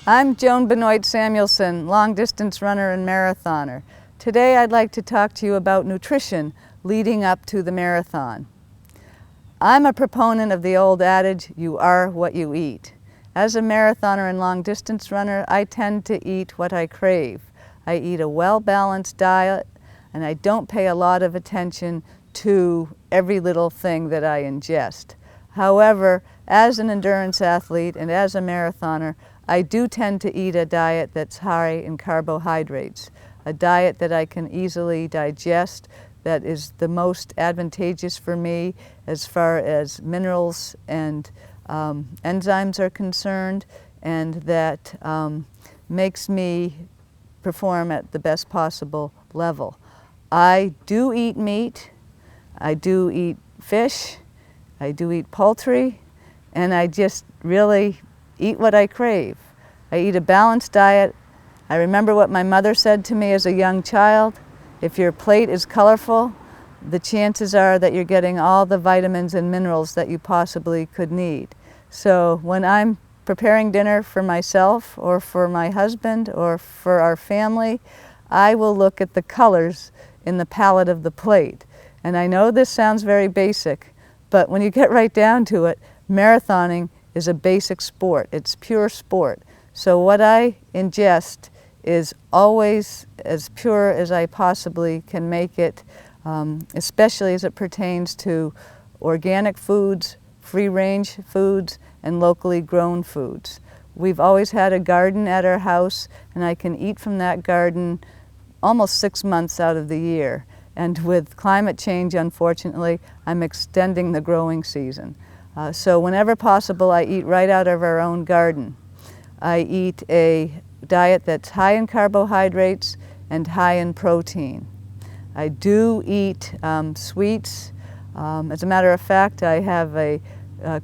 I'm Joan Benoit Samuelson, long-distance runner and marathoner. Today I'd like to talk to you about nutrition leading up to the marathon. I'm a proponent of the old adage, you are what you eat. As a marathoner and long-distance runner, I tend to eat what I crave. I eat a well-balanced diet, and I don't pay a lot of attention to every little thing that I ingest. However, as an endurance athlete and as a marathoner, I do tend to eat a diet that's high in carbohydrates, a diet that I can easily digest, that is the most advantageous for me as far as minerals and enzymes are concerned, and that makes me perform at the best possible level. I do eat meat, I do eat fish, I do eat poultry, and I just really eat what I crave. I eat a balanced diet. I remember what my mother said to me as a young child: if your plate is colorful, the chances are that you're getting all the vitamins and minerals that you possibly could need. So when I'm preparing dinner for myself or for my husband or for our family, I will look at the colors in the palette of the plate. And I know this sounds very basic, but when you get right down to it, marathoning is a basic sport. It's pure sport. So what I ingest is always as pure as I possibly can make it, especially as it pertains to organic foods, free-range foods, and locally grown foods. We've always had a garden at our house, and I can eat from that garden almost 6 months out of the year. And with climate change, unfortunately, I'm extending the growing season. So whenever possible, I eat right out of our own garden. I eat a diet that's high in carbohydrates and high in protein. I do eat sweets. As a matter of fact, I have a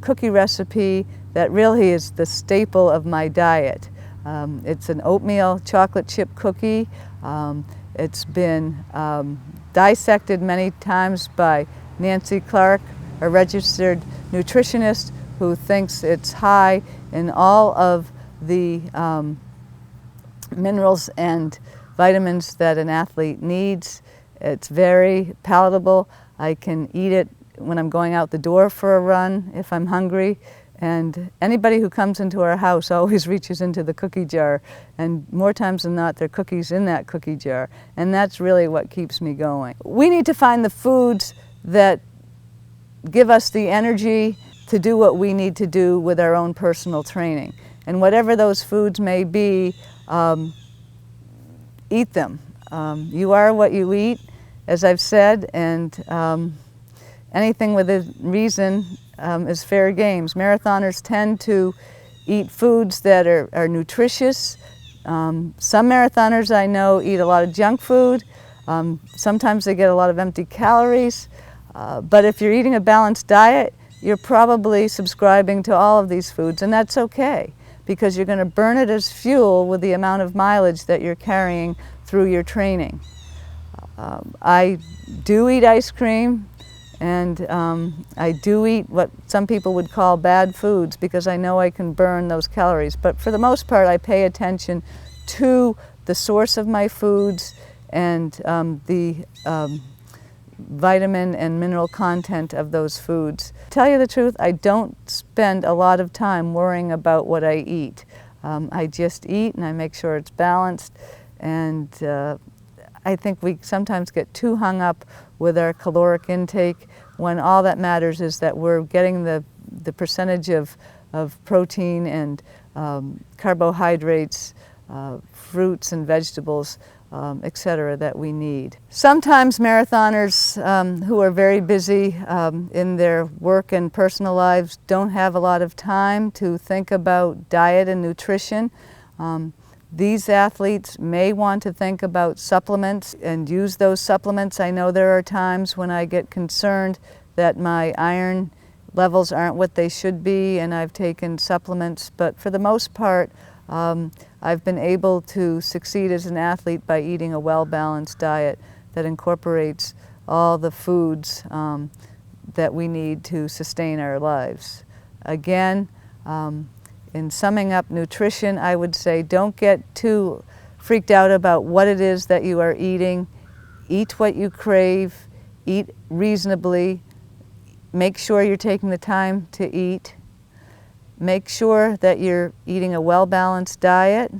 cookie recipe that really is the staple of my diet. It's an oatmeal chocolate chip cookie. It's been dissected many times by Nancy Clark, a registered nutritionist who thinks it's high in all of the minerals and vitamins that an athlete needs. It's very palatable. I can eat it when I'm going out the door for a run if I'm hungry. And anybody who comes into our house always reaches into the cookie jar, and more times than not, there are cookies in that cookie jar. And that's really what keeps me going. We need to find the foods that give us the energy to do what we need to do with our own personal training. And whatever those foods may be, eat them. You are what you eat, as I've said, and anything within reason is fair games. Marathoners tend to eat foods that are nutritious. Some marathoners I know eat a lot of junk food. Sometimes they get a lot of empty calories. But if you're eating a balanced diet, you're probably subscribing to all of these foods, and that's okay, because you're going to burn it as fuel with the amount of mileage that you're carrying through your training. I do eat ice cream, and I do eat what some people would call bad foods because I know I can burn those calories. But for the most part, I pay attention to the source of my foods and the vitamin and mineral content of those foods. To tell you the truth, I don't spend a lot of time worrying about what I eat. I just eat and I make sure it's balanced, and I think we sometimes get too hung up with our caloric intake when all that matters is that we're getting the percentage of protein and carbohydrates, fruits and vegetables, etc. that we need. Sometimes marathoners who are very busy in their work and personal lives don't have a lot of time to think about diet and nutrition. These athletes may want to think about supplements and use those supplements. I know there are times when I get concerned that my iron levels aren't what they should be, and I've taken supplements, but for the most part, I've been able to succeed as an athlete by eating a well-balanced diet that incorporates all the foods that we need to sustain our lives. Again, in summing up nutrition, I would say don't get too freaked out about what it is that you are eating. Eat what you crave, eat reasonably, make sure you're taking the time to eat, make sure that you're eating a well-balanced diet,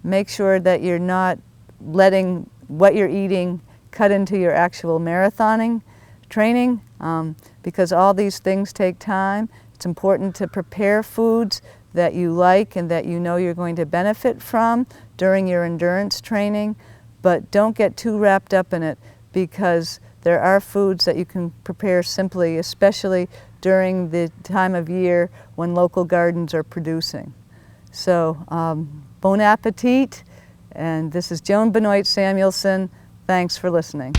make sure that you're not letting what you're eating cut into your actual marathoning training, because all these things take time. It's important to prepare foods that you like and that you know you're going to benefit from during your endurance training, but don't get too wrapped up in it, because there are foods that you can prepare simply, especially during the time of year when local gardens are producing. So, bon appetit, and this is Joan Benoit Samuelson. Thanks for listening.